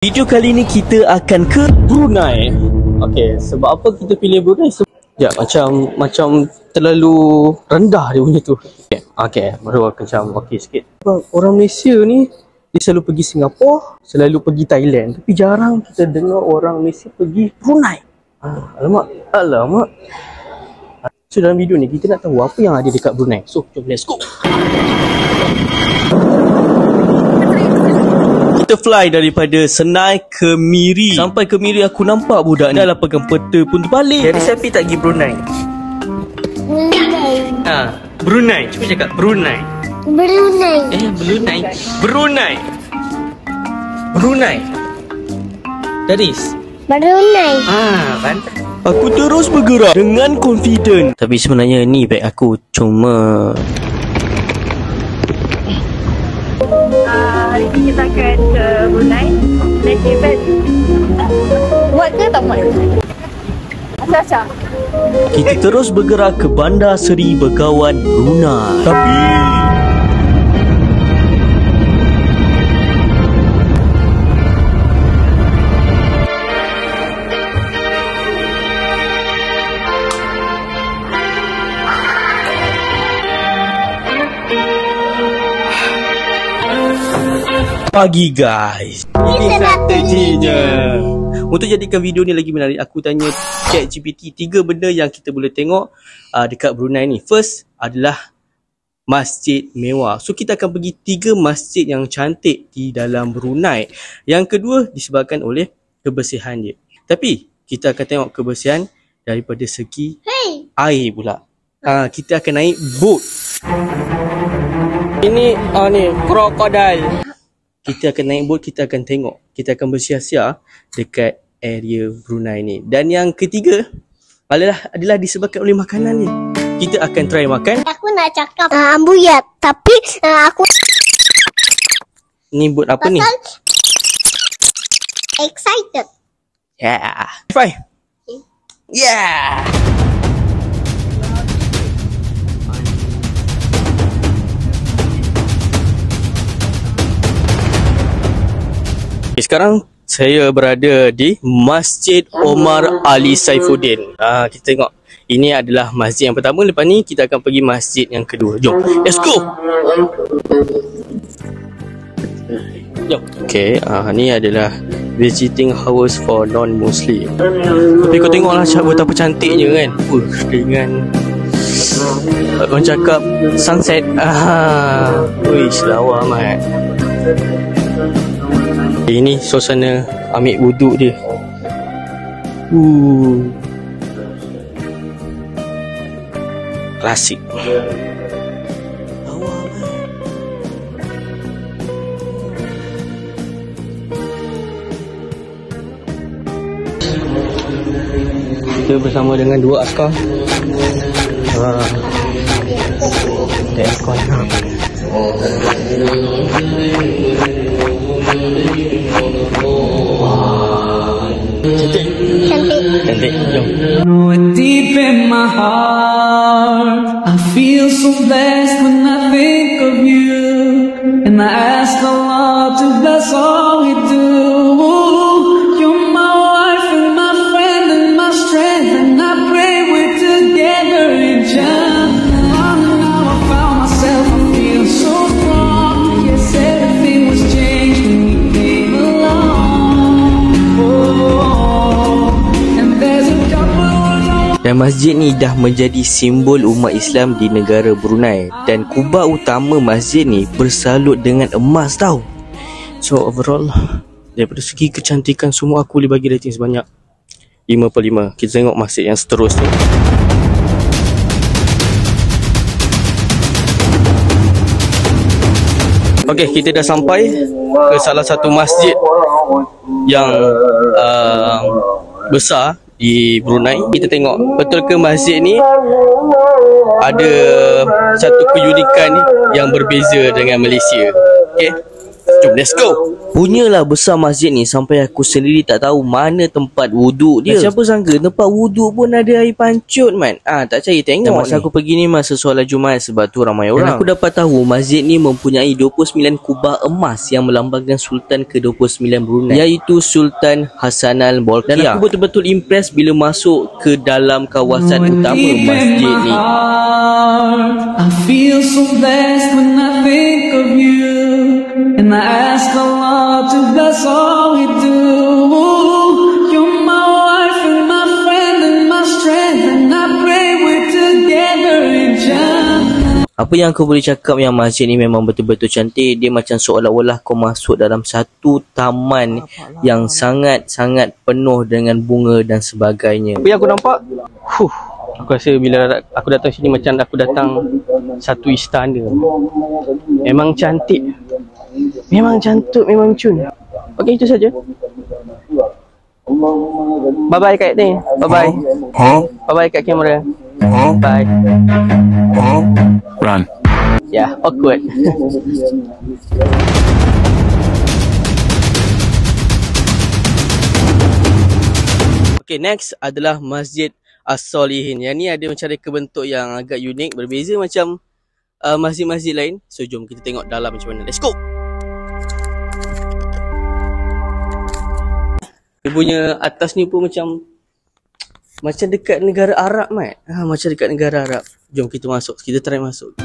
Video kali ni kita akan ke Brunei. Okey, sebab apa kita pilih Brunei? Ya, macam terlalu rendah dia punya tu. Okey, baru macam okey sikit. Orang Malaysia ni dia selalu pergi Singapura, selalu pergi Thailand, tapi jarang kita dengar orang Malaysia pergi Brunei. Alamak. So dalam video ni kita nak tahu apa yang ada dekat Brunei. So jom let's go. Kita fly daripada Senai ke Miri. Sampai ke Miri aku nampak budak ni dah pegang peta pun terbalik. Jadi siapa tak pergi Brunei? Brunei. Cuba cakap Brunei. Brunei. Daris. Brunei. Bantai. Aku terus bergerak dengan confident. Tapi sebenarnya ni beg aku cuma Hari ni kita akan ke Brunei. Naik event. Muat ke tak muat? Acah-acah. kita terus bergerak ke Bandar Seri Begawan, Brunei. Tapi pagi guys, ini strateginya. Untuk jadikan video ni lagi menarik, aku tanya ChatGPT 3 benda yang kita boleh tengok dekat Brunei ni. First adalah masjid mewah. So kita akan pergi 3 masjid yang cantik di dalam Brunei. Yang kedua disebabkan oleh kebersihan dia. Tapi kita akan tengok kebersihan daripada segi air pula. Kita akan naik boat. Ini ni krokodil. Kita akan naik boat, kita akan tengok. Kita akan bersia-sia dekat area Brunei ni. Dan yang ketiga adalah disebabkan oleh makanan ni. Kita akan try makan. Aku nak cakap ambuyat, tapi aku ni boat apa ni? Excited. Yeah. Try. Yeah. Sekarang saya berada di Masjid Omar Ali Saifuddin. Kita tengok. Ini adalah masjid yang pertama. Lepas ni kita akan pergi masjid yang kedua. Jom, let's go. Jom. Okay, ni adalah visiting hours for non-Muslim. Tapi kau tengoklah betapa cantiknya kan. Dengan orang cakap sunset. Wish, lawa amat. Ini suasana ambil wuduk dia. Klasik. Kita bersama dengan 2 askar. Ada aircon. Cantik. Jom. Deep in my heart, I feel so blessed when I think of you, and I ask Allah to bless all we do. You're my wife and my friend and my strength, and I pray we're together in Jannah. Now I found myself, I feel so strong. Yes, everything was changed when you came along. And there's a couple. Dan masjid ni dah menjadi simbol umat Islam di negara Brunei. Dan kubah utama masjid ni bersalut dengan emas tau. So overall, daripada segi kecantikan semua, aku boleh bagi rating sebanyak 5/5. Kita tengok masjid yang seterusnya. Okay, kita dah sampai ke salah satu masjid yang besar di Brunei. Kita tengok betul ke masjid ni ada satu keunikan yang berbeza dengan Malaysia. Okay, Jom, let's go. Punyalah besar masjid ni sampai aku sendiri tak tahu mana tempat wuduk dia. Siapa sangka tempat wuduk pun ada air pancut, man. Tak cari tengok. Dan masa aku pergi ni masa solat Jumaat sebab tu ramai orang. Dan aku dapat tahu masjid ni mempunyai 29 kubah emas yang melambangkan Sultan ke-29 Brunei, iaitu Sultan Hassanal Bolkiah. Dan aku betul-betul impress bila masuk ke dalam kawasan utama masjid ni. I feel so blessed when I think of you, and I ask Allah to bless all we do. You're my wife and my friend and my strength, and I pray we're together in Jannah. Apa yang aku boleh cakap yang masjid ni memang betul-betul cantik. Dia macam seolah-olah kau masuk dalam satu taman yang sangat-sangat penuh dengan bunga dan sebagainya. Apa yang aku nampak, aku rasa bila aku datang sini macam aku datang satu istana. Memang cantik. Memang cantik, memang cun. Okey, itu saja. Bye-bye kat ni. Bye-bye. Bye-bye kat kamera. Bye. Run. Ya, awkward. Okay, next adalah Masjid As-Solihin. Yang ni ada macam reka bentuk yang agak unik, berbeza macam masjid-masjid lain. So, jom kita tengok dalam macam mana. Let's go! Dia punya atas ni pun macam dekat negara Arab, Mat. Macam dekat negara Arab. Jom kita masuk. Kita try masuk.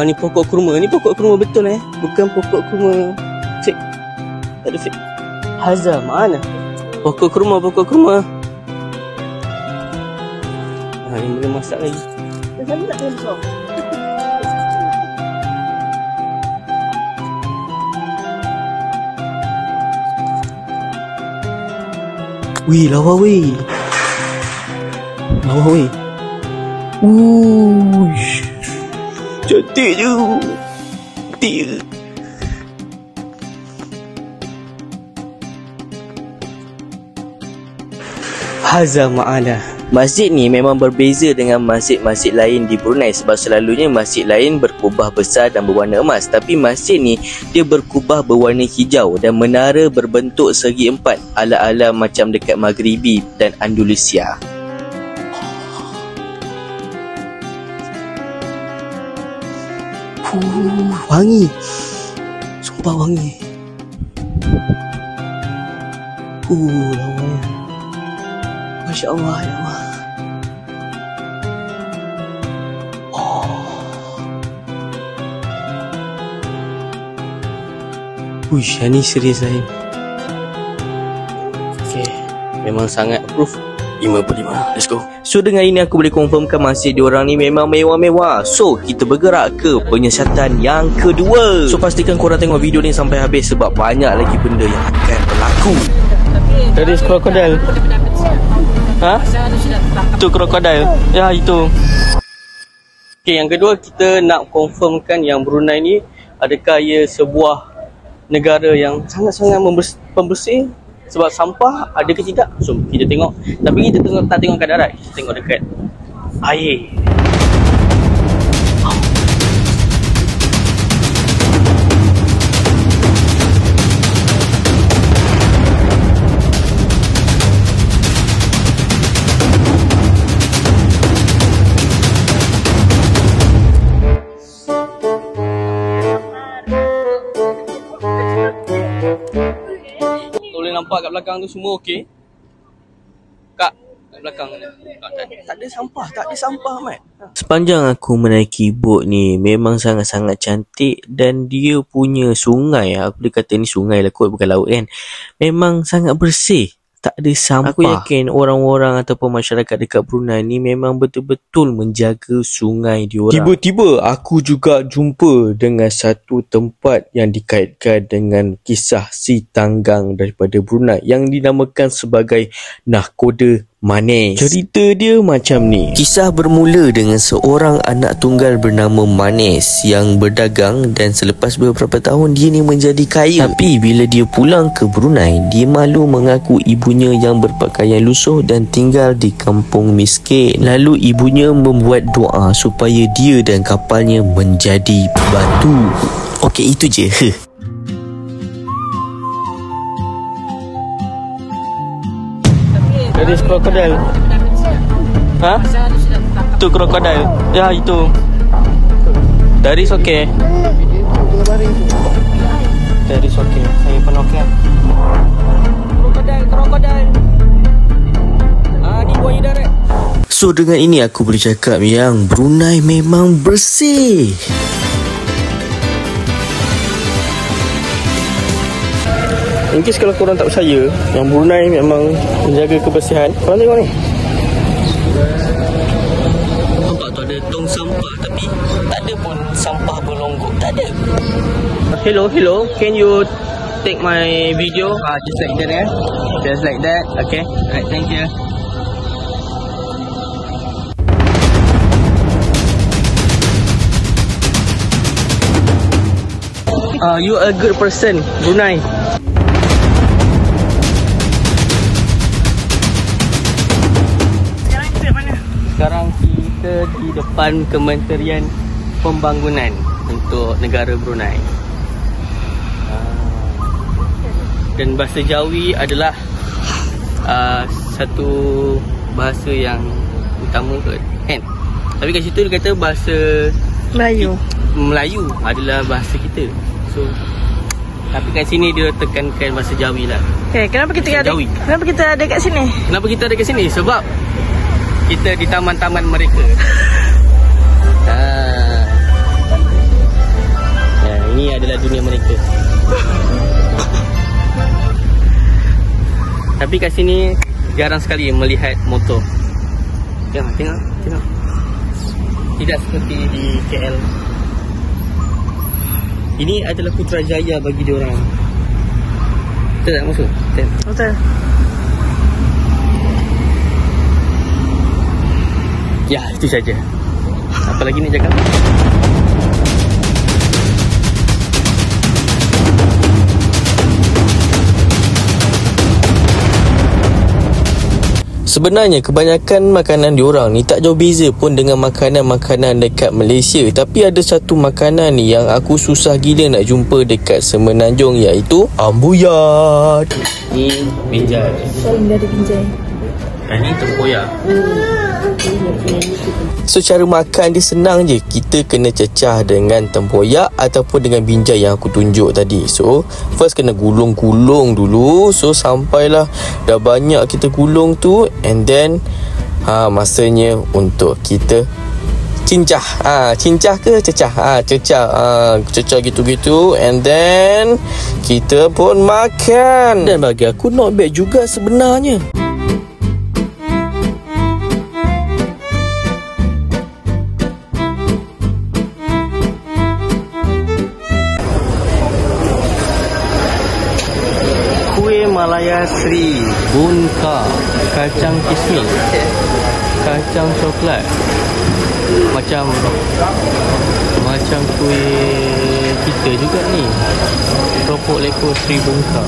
Ni pokok kurma. Ni pokok kurma betul bukan pokok kurma fake. Tak ada fake. Hazar mana? Pokok kurma. Ni boleh masak lagi. Kenapa tak boleh masuk? Wih, lawa weh. Cantik je. Hazar ma'ana. Masjid ni memang berbeza dengan masjid-masjid lain di Brunei sebab selalunya masjid lain berkubah besar dan berwarna emas, tapi masjid ni dia berkubah berwarna hijau dan menara berbentuk segi empat ala-ala macam dekat Maghribi dan Andalusia. Wangi. Sumpah wangi. Lawa. Masya Allah, ya Allah. Yang ni serius lain. Okay, memang sangat approve. 55, let's go. So dengan ini aku boleh confirmkan masjid diorang ni memang mewah-mewah. So kita bergerak ke penyiasatan yang kedua. So pastikan korang tengok video ni sampai habis sebab banyak lagi benda yang akan berlaku. Tadi krokodil. Itu krokodil. Ya, itu. Okay, yang kedua kita nak confirmkan yang Brunei ni adakah ia sebuah negara yang sangat-sangat pembersih. Sebab sampah ada ke tidak? So kita tengok. Tapi kita tak tengok kat darat. Kita tengok dekat air. Nampak kat belakang tu semua okey. Kak, kat belakang ni. Tak ada sampah, Mat. Sepanjang aku menaiki bot ni memang sangat-sangat cantik dan dia punya sungai, aku boleh kata ni sungai lah kot, bukan laut kan. Memang sangat bersih. Tak ada sampah. Aku yakin orang-orang ataupun masyarakat dekat Brunei ni memang betul-betul menjaga sungai diorang. Tiba-tiba aku juga jumpa dengan satu tempat yang dikaitkan dengan kisah si tanggang daripada Brunei yang dinamakan sebagai Nahkoda Manes. Cerita dia macam ni. Kisah bermula dengan seorang anak tunggal bernama Manes yang berdagang, dan selepas beberapa tahun dia ni menjadi kaya. Tapi bila dia pulang ke Brunei, dia malu mengaku ibunya yang berpakaian lusuh dan tinggal di kampung miskin. Lalu ibunya membuat doa supaya dia dan kapalnya menjadi batu. Okey, itu je. There is crocodile. Ha? Itu crocodile. Ya, itu. That is okay. That is okay. Saya pun okay. Crocodile. Ni buaya darat. So dengan ini aku boleh cakap yang Brunei memang bersih. In case kalau korang tak percaya yang Brunei memang menjaga kebersihan, korang tengok ni. Nampak tu ada tong sampah, tapi tak ada pun sampah berlonggok. Tak ada. Hello. Can you take my video? Just like that, Just like that. Okay. Alright, thank you. You a good person, Brunei. Sekarang kita di depan Kementerian Pembangunan untuk negara Brunei. Dan bahasa Jawi adalah satu bahasa yang utama kan? Tapi kat situ dia kata bahasa Melayu adalah bahasa kita. So tapi kat sini dia tekankan bahasa Jawi lah. Okay, kenapa kita ada kat sini? Kenapa kita ada kat sini? Sebab kita di taman-taman mereka. Ini adalah dunia mereka. Tapi kat sini jarang sekali melihat motor. Tengok. Tidak seperti di KL. Ini adalah Putrajaya bagi diorang. Betul tak maksud? Betul. Ya, itu saja. Apa lagi nak cakap? Sebenarnya kebanyakan makanan diorang ni tak jauh beza pun dengan makanan-makanan dekat Malaysia. Tapi ada satu makanan ni yang aku susah gila nak jumpa dekat Semenanjung, iaitu ambuyat. Ni binjai. Selalu ada binjai. Ini tempoyak. So cara makan dia senang je. Kita kena cecah dengan tempoyak ataupun dengan binjai yang aku tunjuk tadi. So first kena gulung-gulung dulu. So sampailah dah banyak kita gulung tu, and then masanya untuk kita cincah. Cincah ke cecah? Cecah gitu-gitu, and then kita pun makan. Dan bagi aku not bad juga sebenarnya. Malaya Sri, bunka, kacang kismis, kacang coklat, macam kuih kita juga ni. Keropok lekor Sri bunka,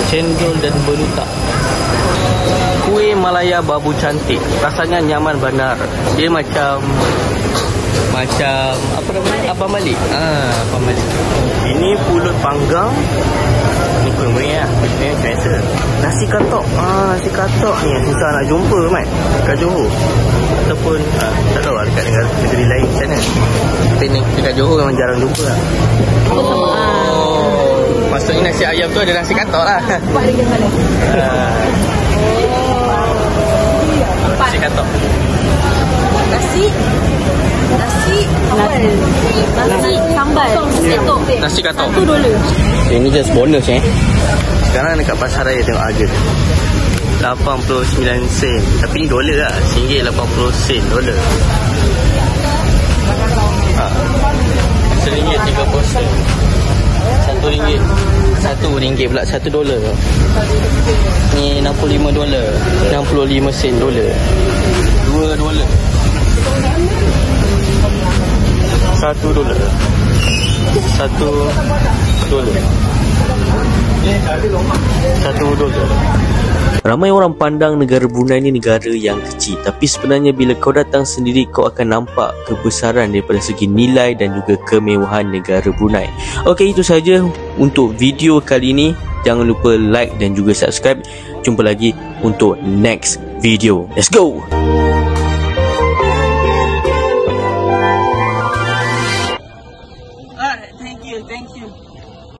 cendol dan belutak. Kuih Malaya babu cantik, rasanya nyaman benar. Dia macam apa namanya? Abang Malik. Abang Malik. Ini pulut panggang. Ni kurang-kurang lah. Biasa. Nasi katok. Nasi katok ni susah nak jumpa mat kat Johor. Ataupun tak tahu lah dekat negeri lain sana. Tapi ni dekat Johor memang jarang jumpa lah. Maksudnya nasi ayam tu ada nasi katok lah. Nasi katok. Nasi katok $1. Ini just bonus Sekarang dekat pasar raya tengok harga 89 sen. Tapi ni dolar lah, RM1.80 dolar. RM1.30 sen. RM1 RM1 pula, $1. Ni $65, 65 sen dolar. $2. $1. $1. Ramai orang pandang negara Brunei ni negara yang kecil, tapi sebenarnya bila kau datang sendiri kau akan nampak kebesaran daripada segi nilai dan juga kemewahan negara Brunei. Okey, itu saja untuk video kali ini. Jangan lupa like dan juga subscribe. Jumpa lagi untuk next video. Let's go.